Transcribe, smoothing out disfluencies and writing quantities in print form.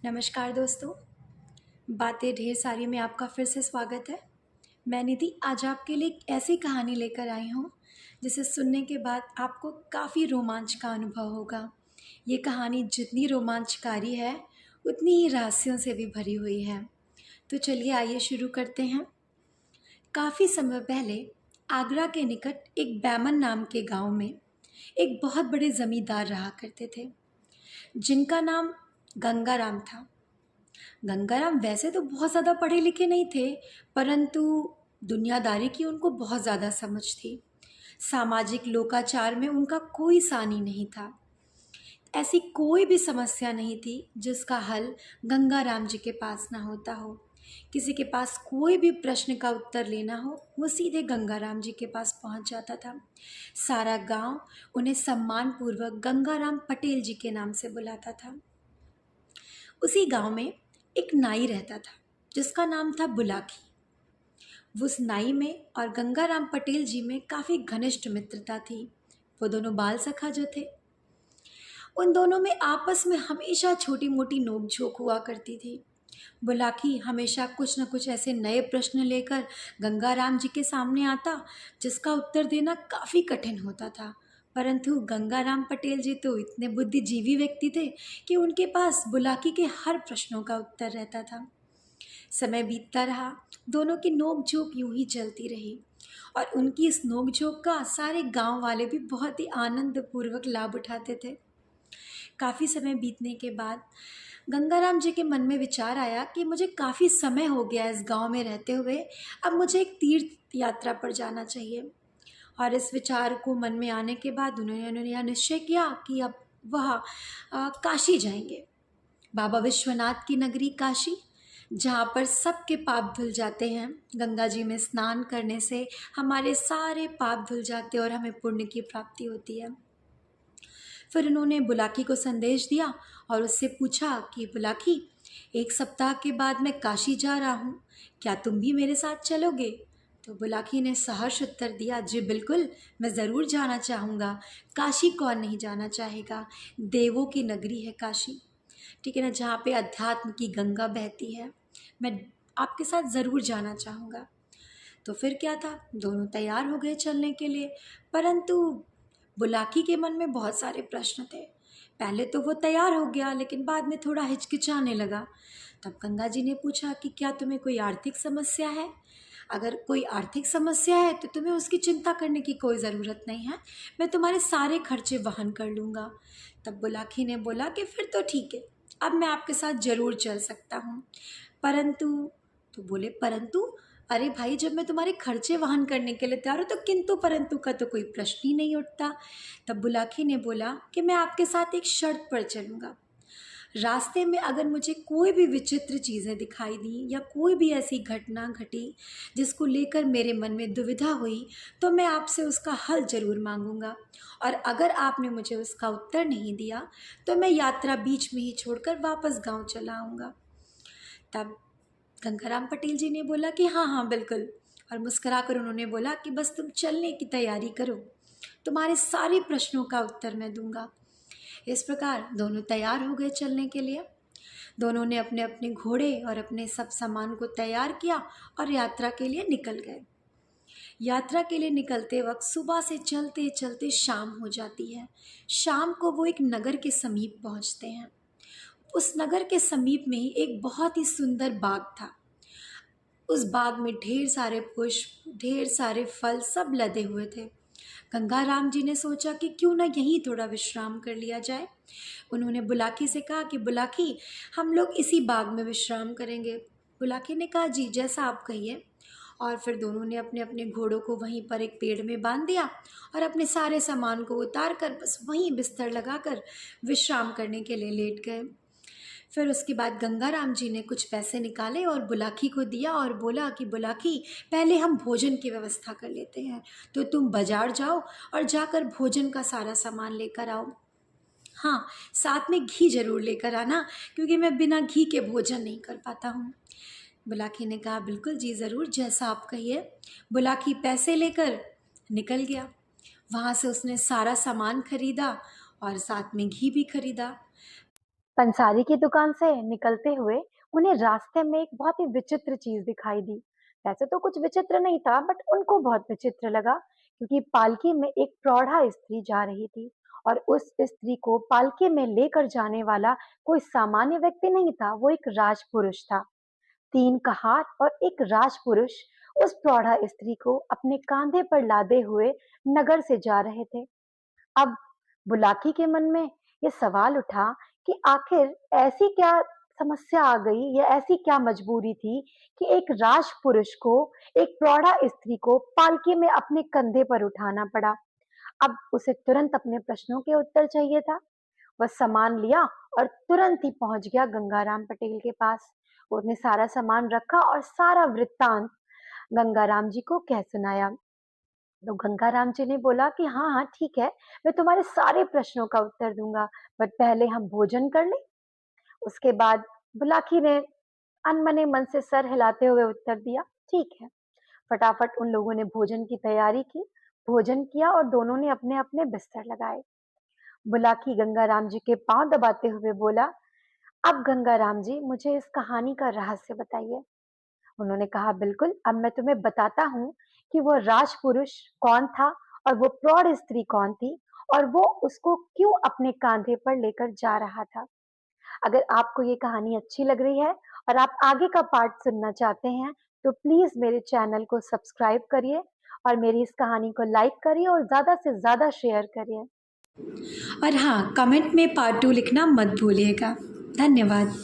नमस्कार दोस्तों। बातें ढेर सारी में आपका फिर से स्वागत है। मैं निधि आज आपके लिए एक ऐसी कहानी लेकर आई हूँ जिसे सुनने के बाद आपको काफ़ी रोमांच का अनुभव होगा। ये कहानी जितनी रोमांचकारी है उतनी ही रहस्यों से भी भरी हुई है। तो चलिए आइए शुरू करते हैं। काफ़ी समय पहले आगरा के निकट एक बैमन नाम के गांव में एक बहुत बड़े ज़मींदार रहा करते थे जिनका नाम गंगाराम था। गंगाराम वैसे तो बहुत ज़्यादा पढ़े लिखे नहीं थे, परंतु दुनियादारी की उनको बहुत ज़्यादा समझ थी। सामाजिक लोकाचार में उनका कोई सानी नहीं था। ऐसी कोई भी समस्या नहीं थी जिसका हल गंगाराम जी के पास ना होता हो। किसी के पास कोई भी प्रश्न का उत्तर लेना हो, वो सीधे गंगाराम जी के पास पहुंच जाता था। सारा गांव उन्हें सम्मानपूर्वक गंगाराम पटेल जी के नाम से बुलाता था। उसी गांव में एक नाई रहता था जिसका नाम था बुलाकी। उस नाई में और गंगाराम पटेल जी में काफ़ी घनिष्ठ मित्रता थी। वो दोनों बाल सखा जो थे, उन दोनों में आपस में हमेशा छोटी मोटी नोक-झोंक हुआ करती थी। बुलाकी हमेशा कुछ न कुछ ऐसे नए प्रश्न लेकर गंगाराम जी के सामने आता जिसका उत्तर देना काफ़ी कठिन होता था, परंतु गंगाराम पटेल जी तो इतने बुद्धिजीवी व्यक्ति थे कि उनके पास बुलाकी के हर प्रश्नों का उत्तर रहता था। समय बीतता रहा, दोनों की नोक झोंक यूं ही चलती रही और उनकी इस नोक झोंक का सारे गांव वाले भी बहुत ही आनंद पूर्वक लाभ उठाते थे। काफ़ी समय बीतने के बाद गंगाराम जी के मन में विचार आया कि मुझे काफ़ी समय हो गया इस गांव में रहते हुए, अब मुझे एक तीर्थ यात्रा पर जाना चाहिए। और इस विचार को मन में आने के बाद उन्होंने यह निश्चय किया कि अब वह काशी जाएंगे। बाबा विश्वनाथ की नगरी काशी, जहाँ पर सबके पाप धुल जाते हैं। गंगा जी में स्नान करने से हमारे सारे पाप धुल जाते हैं और हमें पुण्य की प्राप्ति होती है। फिर उन्होंने बुलाकी को संदेश दिया और उससे पूछा कि बुलाकी, एक सप्ताह के बाद मैं काशी जा रहा हूँ, क्या तुम भी मेरे साथ चलोगे? तो बुलाकी ने सहर्ष उत्तर दिया, जी बिल्कुल, मैं ज़रूर जाना चाहूँगा। काशी कौन नहीं जाना चाहेगा? देवों की नगरी है काशी, ठीक है ना, जहाँ पे अध्यात्म की गंगा बहती है। मैं आपके साथ ज़रूर जाना चाहूँगा। तो फिर क्या था, दोनों तैयार हो गए चलने के लिए, परंतु बुलाकी के मन में बहुत सारे प्रश्न थे। पहले तो वो तैयार हो गया, लेकिन बाद में थोड़ा हिचकिचाने लगा। तब गंगा जी ने पूछा कि क्या तुम्हें कोई आर्थिक समस्या है? अगर कोई आर्थिक समस्या है तो तुम्हें उसकी चिंता करने की कोई ज़रूरत नहीं है, मैं तुम्हारे सारे खर्चे वहन कर लूँगा। तब बुलाकी ने बोला कि फिर तो ठीक है, अब मैं आपके साथ ज़रूर चल सकता हूँ। परंतु, तो बोले परंतु, अरे भाई, जब मैं तुम्हारे खर्चे वहन करने के लिए तैयार हूँ तो किंतु परंतु का तो कोई प्रश्न ही नहीं उठता। तब बुलाकी ने बोला कि मैं आपके साथ एक शर्त पर चलूँगा। रास्ते में अगर मुझे कोई भी विचित्र चीज़ें दिखाई दी या कोई भी ऐसी घटना घटी जिसको लेकर मेरे मन में दुविधा हुई, तो मैं आपसे उसका हल ज़रूर मांगूंगा, और अगर आपने मुझे उसका उत्तर नहीं दिया तो मैं यात्रा बीच में ही छोड़कर वापस गांव चला आऊँगा। तब गंगाराम पटेल जी ने बोला कि हाँ हाँ बिल्कुल, और मुस्कुराकर उन्होंने बोला कि बस तुम चलने की तैयारी करो, तुम्हारे सारे प्रश्नों का उत्तर मैं दूंगा। इस प्रकार दोनों तैयार हो गए चलने के लिए। दोनों ने अपने अपने घोड़े और अपने सब सामान को तैयार किया और यात्रा के लिए निकल गए। यात्रा के लिए निकलते वक्त सुबह से चलते चलते शाम हो जाती है। शाम को वो एक नगर के समीप पहुंचते हैं। उस नगर के समीप में ही एक बहुत ही सुंदर बाग था। उस बाग में ढेर सारे पुष्प, ढेर सारे फल सब लदे हुए थे। गंगाराम जी ने सोचा कि क्यों ना यहीं थोड़ा विश्राम कर लिया जाए। उन्होंने बुलाकी से कहा कि बुलाकी, हम लोग इसी बाग में विश्राम करेंगे। बुलाकी ने कहा जी, जैसा आप कहिए। और फिर दोनों ने अपने अपने घोड़ों को वहीं पर एक पेड़ में बांध दिया और अपने सारे सामान को उतार कर बस वहीं बिस्तर लगाकर विश्राम करने के लिए लेट गए। फिर उसके बाद गंगाराम जी ने कुछ पैसे निकाले और बुलाकी को दिया और बोला कि बुलाकी, पहले हम भोजन की व्यवस्था कर लेते हैं, तो तुम बाजार जाओ और जाकर भोजन का सारा सामान लेकर आओ। हाँ, साथ में घी जरूर लेकर आना, क्योंकि मैं बिना घी के भोजन नहीं कर पाता हूँ। बुलाकी ने कहा बिल्कुल जी, ज़रूर, जैसा आप कहिए। बुलाकी पैसे लेकर निकल गया। वहाँ से उसने सारा सामान खरीदा और साथ में घी भी खरीदा। पंसारी की दुकान से निकलते हुए उन्हें रास्ते में एक बहुत ही विचित्र चीज दिखाई दी। वैसे तो कुछ विचित्र नहीं था, बट उनको बहुत विचित्र लगा, क्योंकि पालकी में एक प्रौढ़ा स्त्री जा रही थी और उस स्त्री को पालकी में लेकर जाने वाला कोई सामान्य व्यक्ति नहीं था, वो एक राजपुरुष था। 3 कहार और एक राजपुरुष उस प्रौढ़ा स्त्री को अपने कांधे पर लादे हुए नगर से जा रहे थे। अब बुलाकी के मन में ये सवाल उठा कि आखिर ऐसी क्या समस्या आ गई या ऐसी क्या मजबूरी थी कि एक राजपुरुष को एक प्रौढ़ा स्त्री को पालकी में अपने कंधे पर उठाना पड़ा। अब उसे तुरंत अपने प्रश्नों के उत्तर चाहिए था। वह सामान लिया और तुरंत ही पहुंच गया गंगाराम पटेल के पास। उसने सारा सामान रखा और सारा वृत्तांत गंगाराम जी को कह सुनाया। तो गंगाराम जी ने बोला कि हाँ हाँ ठीक है, मैं तुम्हारे सारे प्रश्नों का उत्तर दूंगा, बट पहले हम भोजन कर लें। उसके बाद बुलाकी ने अनमने मन से सर हिलाते हुए उत्तर दिया, ठीक है। फटाफट उन लोगों ने भोजन की तैयारी की, भोजन किया और दोनों ने अपने अपने बिस्तर लगाए। बुलाकी गंगाराम जी के पांव दबाते हुए बोला, अब गंगाराम जी मुझे इस कहानी का रहस्य बताइए। उन्होंने कहा, बिल्कुल, अब मैं तुम्हें बताता हूँ कि वो राजपुरुष कौन था और वो प्रौढ़ स्त्री कौन थी और वो उसको क्यों अपने कांधे पर लेकर जा रहा था। अगर आपको ये कहानी अच्छी लग रही है और आप आगे का पार्ट सुनना चाहते हैं, तो प्लीज मेरे चैनल को सब्सक्राइब करिए और मेरी इस कहानी को लाइक करिए और ज्यादा से ज्यादा शेयर करिए। और हाँ, कमेंट में पार्ट 2 लिखना मत भूलिएगा। धन्यवाद।